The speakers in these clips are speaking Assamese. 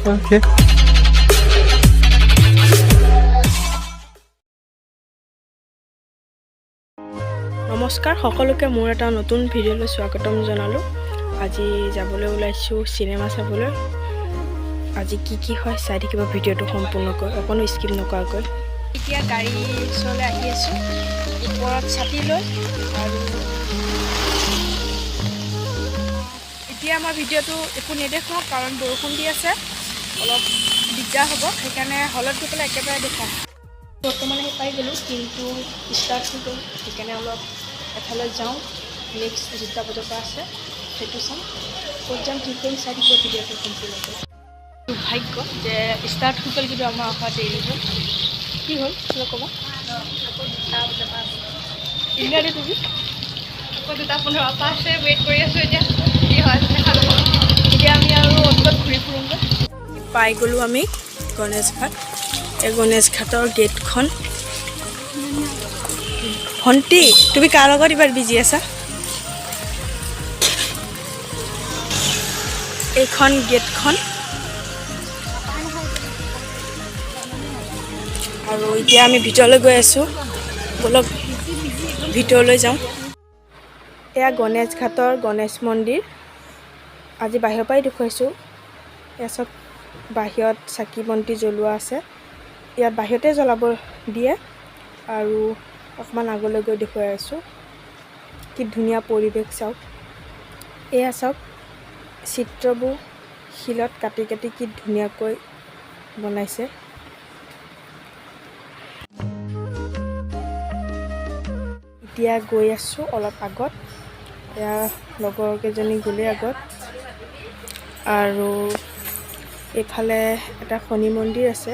Okay. নমস্কাৰ সকলোকে মোৰ এটা নতুন ভিডিঅ'লৈ স্বাগতম জনালোঁ। আজি যাবলৈ ওলাইছোঁ চিনেমা চাবলৈ। আজি কি হয় চাই থাকিব ভিডিঅ'টো সম্পূৰ্ণকৈ, অকণো স্কিপ নকৰাকৈ। এতিয়া গাড়ী ওচৰলৈ আহি আছোঁ, ওপৰত ছাতি লৈ। আৰু এতিয়া আমাৰ ভিডিঅ'টো একো নেদেখাওঁ কাৰণ বৰষুণ দি আছে, অলপ দিগদাৰ হ'ব, সেইকাৰণে হলত গৈ পেলাই একেবাৰে দেখাম। বৰ্তমান আহি পাই গ'লোঁ, কিন্তু ষ্টাৰ্ট হৈ গ'ল, সেইকাৰণে অলপ এফালে যাওঁ। নেক্সট 2টা বজাৰ পৰা আছে, সেইটো চাম। ক'ত যাম ঠিক কৰি চাই থাকিব ভিডিঅ'টো সম্পূৰ্ণকৈ। দুৰ্ভাগ্য যে ষ্টাৰ্ট হৈ গ'ল, কিন্তু আমাৰ অহা দেৰি হ'ল। কি হ'ল কিবা ক'বা? ইংৰাজী তুমি আকৌ 2:15 পৰা আছে, ৱেইট কৰি আছোঁ। এতিয়া কি হয় দেখা যাব। এতিয়া আমি আৰু অ'ত ঘূৰি ফুৰোঁগৈ। পাই গ'লোঁ আমি গণেশ ঘাট। এই গণেশ ঘাটৰ গেটখন। ভণ্টি তুমি কাৰ লগত ইবাৰ বিজি আছা? এইখন গেটখন। আৰু এতিয়া আমি ভিতৰলৈ গৈ আছোঁ, বলক ভিতৰলৈ যাওঁ। এয়া গণেশ ঘাটৰ গণেশ মন্দিৰ। আজি বাহিৰৰ পৰাই দেখুৱাইছোঁ। এয়া চব বাহিৰত চাকি বন্তি জ্বলোৱা আছে। ইয়াত বাহিৰতে জ্বলাব দিয়ে। আৰু অকণমান আগলৈ গৈ দেখুৱাই আছোঁ। কি ধুনীয়া পৰিৱেশ চাওক। এয়া চাওক, চিত্ৰবোৰ শিলত কাটি কাটি কি ধুনীয়াকৈ বনাইছে। এতিয়া গৈ আছোঁ অলপ আগত। এয়া লগৰ কেইজনী গ'লে আগত। আৰু এইফালে এটা শনি মন্দিৰ আছে।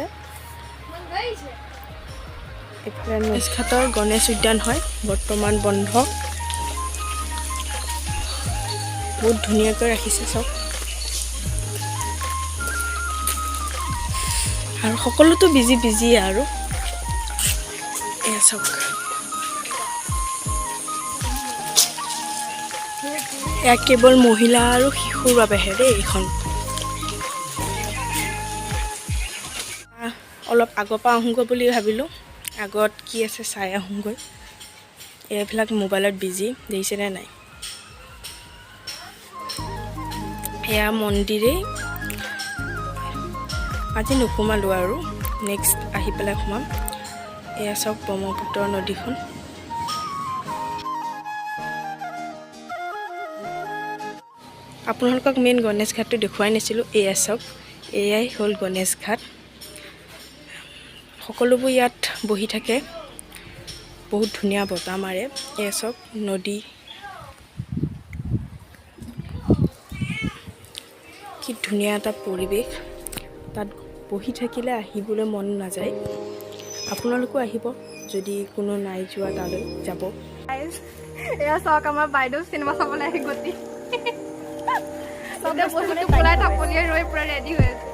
এইফালে গণেশ ঘাটৰ গণেশ উদ্যান হয়, বৰ্তমান বন্ধ। বহুত ধুনীয়াকৈ ৰাখিছে চব। আৰু সকলোতো বিজি আৰু এয়া চাওক। এয়া কেৱল মহিলা আৰু শিশুৰ বাবেহে দেই এইখন। অলপ আগৰ পৰা আহোঁগৈ বুলি ভাবিলোঁ, আগত কি আছে চাই আহোঁগৈ। এইবিলাক মোবাইলত বিজি, দেখিছেনে নাই? এয়া মন্দিৰেই। আজি নোসোমালোঁ আৰু নেক্সট আহি পেলাই সোমাম। এয়া চাওক ব্ৰহ্মপুত্ৰ নদীখন। আপোনালোকক মেইন গণেশ ঘাটটো দেখুৱাই নাছিলোঁ। এয়া চাওক, এয়াই হ'ল গণেশ ঘাট। সকলোবোৰ ইয়াত বহি থাকে, বহুত ধুনীয়া বতাহ মাৰে। এয়া চাওক নদী, কি ধুনীয়া এটা পৰিৱেশ। তাত বহি থাকিলে আহিবলৈ মন নাযায়। আপোনালোকো আহিব, যদি কোনো নাই যোৱা তালৈ যাব। এয়া চাওক, আমাৰ বাইদেউ চিনেমা চাবলৈ আহি গতি বস্তুটো পুৰাই থাপলিয়ে ৰৈ পুৰা ৰেডি হৈ আছে।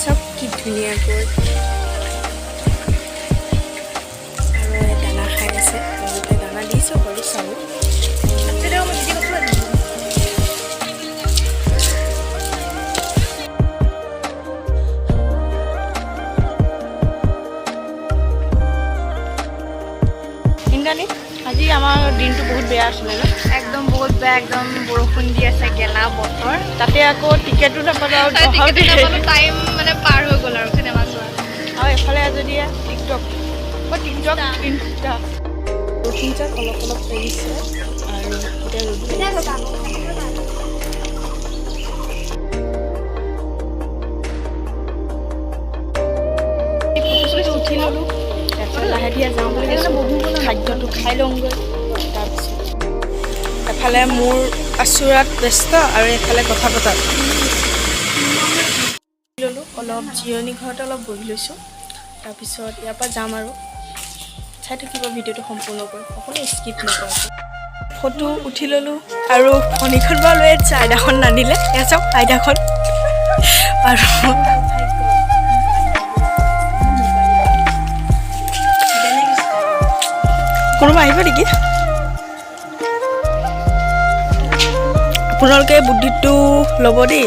চব কি ধুনীয়াকৈ আৰু দানা খাই আছে। বহুতে দানা দিছোঁ বাৰু চাউল। ইন্দ্ৰাণী, আজি আমাৰ দিনটো বহুত বেয়া আছিলে ন? একদম বহুত বেয়া, একদম বৰষুণ দি আছে, গেলা বতৰ। তাতে আকৌ টিকেটো নাপালোঁ আৰু টাইম মানে পাৰ হৈ গ'ল আৰু চিনেমা চোৱা। আৰু এফালে যদি টিকটক ইনষ্টা বৰষুণজাক অলপ অলপ পৰিছে। আৰু এতিয়া উঠি ল'লোঁ। তাৰপিছত লাহে ধীৰে যাওঁ বুলি কৈছোঁ, খাদ্যটো খাই লওঁগৈ। তাৰপিছত এফালে মোৰ আচুৰাত ব্যস্ত আৰু এফালে কথা পতাত ল'লোঁ। অলপ জিৰণি ঘৰতে অলপ বহি লৈছোঁ। তাৰপিছত ইয়াৰ পৰা যাম আৰু চাই থাকিব ভিডিঅ'টো সম্পূৰ্ণকৈ, অকণো স্কিপ নকৰাকৈ। ফটো উঠি ল'লোঁ আৰু ফণীখন বাৰু লৈ আহিছে, আইতাখন নানিলে। এয়া চাওক আইতাখন। আৰু কোনোবা আহিব নেকি? আপোনালোকে বুদ্ধিটো ল'ব দেই।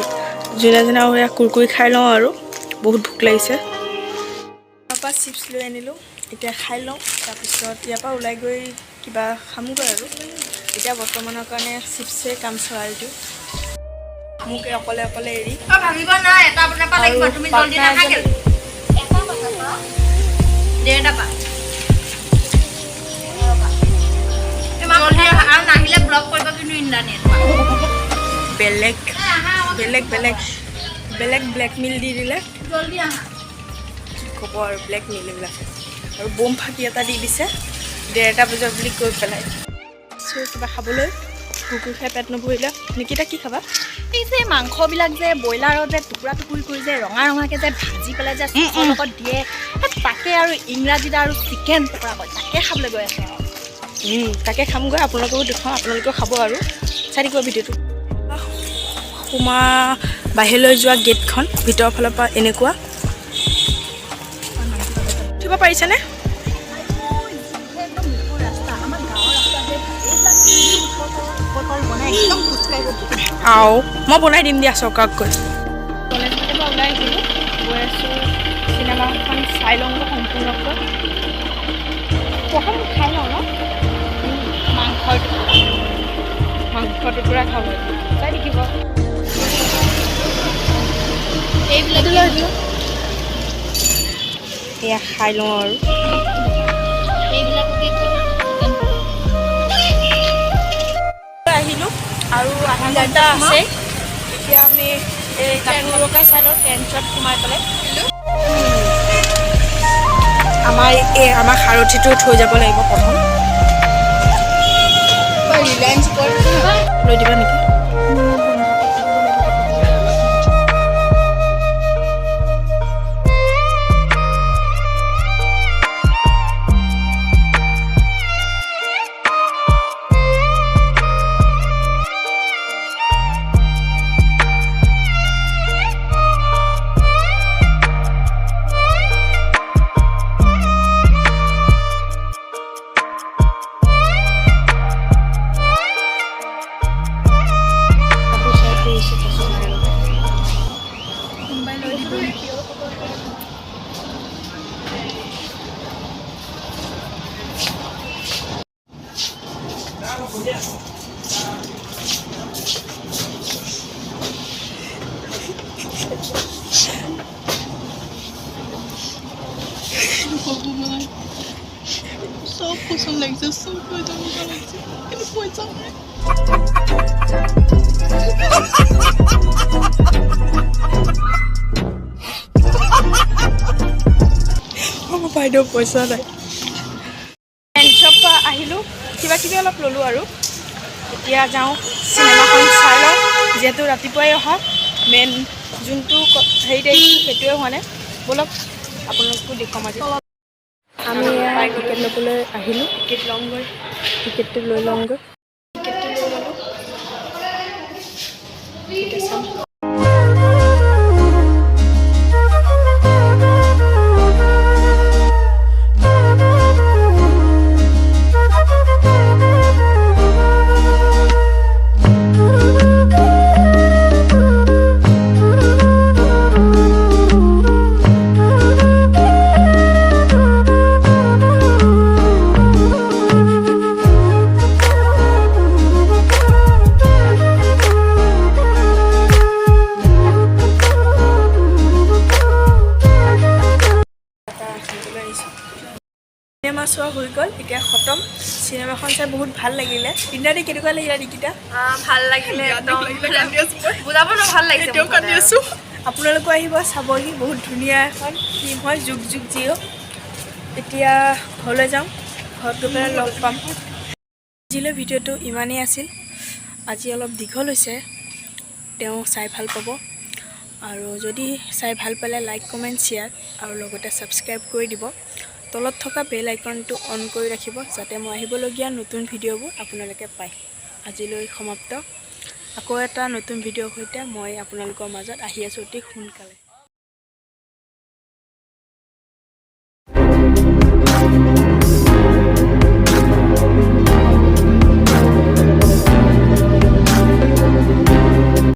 যোনে যোনে আৰু এয়া কুৰকুৰি খাই লওঁ আৰু বহুত ভোক লাগিছে। তাৰপৰা চিপছ লৈ আনিলোঁ, এতিয়া খাই লওঁ। তাৰপিছত ইয়াৰ পৰা ওলাই গৈ কিবা খামগৈ আৰু এতিয়া বৰ্তমানৰ কাৰণে চিপছে কাম চলাইটো মোক অকলে অকলে এৰি। বেলেগ বেলেগ বেলেগ বেলেগ ব্লেকমেইল দি দিলে, কি ক'ব আৰু ব্লেকমেইল এইবিলাকে। আৰু বোম ফাঁকি এটা দি দিছে 1:30 বজাত বুলি কৈ পেলাই। কিবা খাবলৈ কুকুৰ খাই পেট নভৰিলে। নিকিতা কি খাবা? এই যে মাংসবিলাক যে ব্ৰইলাৰৰ যে টুকুৰা টুকুৰি কৰি যে ৰঙা ৰঙাকৈ যে ভাজি পেলাই যে চচৰ লগত দিয়ে, তাকে আৰু ইংৰাজীত আৰু চিকেন পকৰা কয়, তাকে খাবলৈ গৈ আছে আৰু তাকে খামগৈ। আপোনালোকেও দেখুৱাওঁ, আপোনালোকেও খাব আৰু চাই দিব ভিডিঅ'টো। সোমা বাহিৰলৈ যোৱা গেটখন ভিতৰৰ ফালৰ পৰা এনেকুৱা। উঠিব পাৰিছেনে? আও মই বনাই দিম দিয়া চৰকাৰকৈ। কলেজৰ পৰা ওলাই আহিছিলোঁ, গৈ আছোঁ চিনেমাখন চাই লওঁগৈ সম্পূৰ্ণকৈ। প্ৰথম খাই লওঁ ন মাংস টুকুৰা খাব চাই দেখিব। এয়া খাই লওঁ আৰু আহিলোঁ আৰু আধা ঘণ্টা আছে। এতিয়া আমি এই কাপোৰকাই চাইডৰ টেন্টত সোমাই পেলাই আমাৰ সাৰথিটো থৈ যাব লাগিব প্ৰথম। লৈ দিবা নেকি? সব পছন্দ লাগছে, সব পয়সা লাগছে, কিন্তু পয়সা নাই। বাইদেউ পইচা নাই। টেন্টৰ পৰা আহিলোঁ, কিবা কিবি অলপ ল'লোঁ আৰু এতিয়া যাওঁ চিনেমাখন চাই লওঁ। যিহেতু ৰাতিপুৱাই অহা, মেইন যোনটো হেৰিত আহিছোঁ সেইটোৱে হোৱা নাই। ব'লক আপোনালোকো দেখুৱাম আজি। আমি টিকেট ল'বলৈ আহিলোঁ, টিকেট লওঁগৈ, টিকেটটো লৈ লওঁগৈ। টিকেটটো লৈ ল'লোঁ, এতিয়া চাম। চিনেমা চোৱা হৈ গ'ল, এতিয়া খতম। চিনেমাখন চাই বহুত ভাল লাগিলে। ইন্দ্ৰাণী কেনেকুৱা লাগিলে নিকিতা? ভাল লাগিলে, একদম বুজাব ন, ভাল লাগিছে। আপোনালোকো আহিব চাবহি, বহুত ধুনীয়া এখন ফিল্ম হয়, যুগ যুগ জিঅ'। এতিয়া ঘৰলৈ যাওঁ, ঘৰত গৈ পেলাই লগ পাম। আজিলৈ ভিডিঅ'টো ইমানেই আছিল। আজি অলপ দীঘল হৈছে, তেওঁ চাই ভাল পাব। আৰু যদি চাই ভাল পালে লাইক কমেণ্ট শ্বেয়াৰ আৰু লগতে ছাবস্ক্ৰাইব কৰি দিব। তলত থকা বেল আইকনটো অন কৰি ৰাখিব যাতে মই আহিবলগীয়া নতুন ভিডিঅ'বোৰ আপোনালোকে পায়। আজিলৈ সমাপ্ত। আকৌ এটা নতুন ভিডিঅ'ৰ সৈতে মই আপোনালোকৰ মাজত আহি আছোঁ অতি সোনকালে।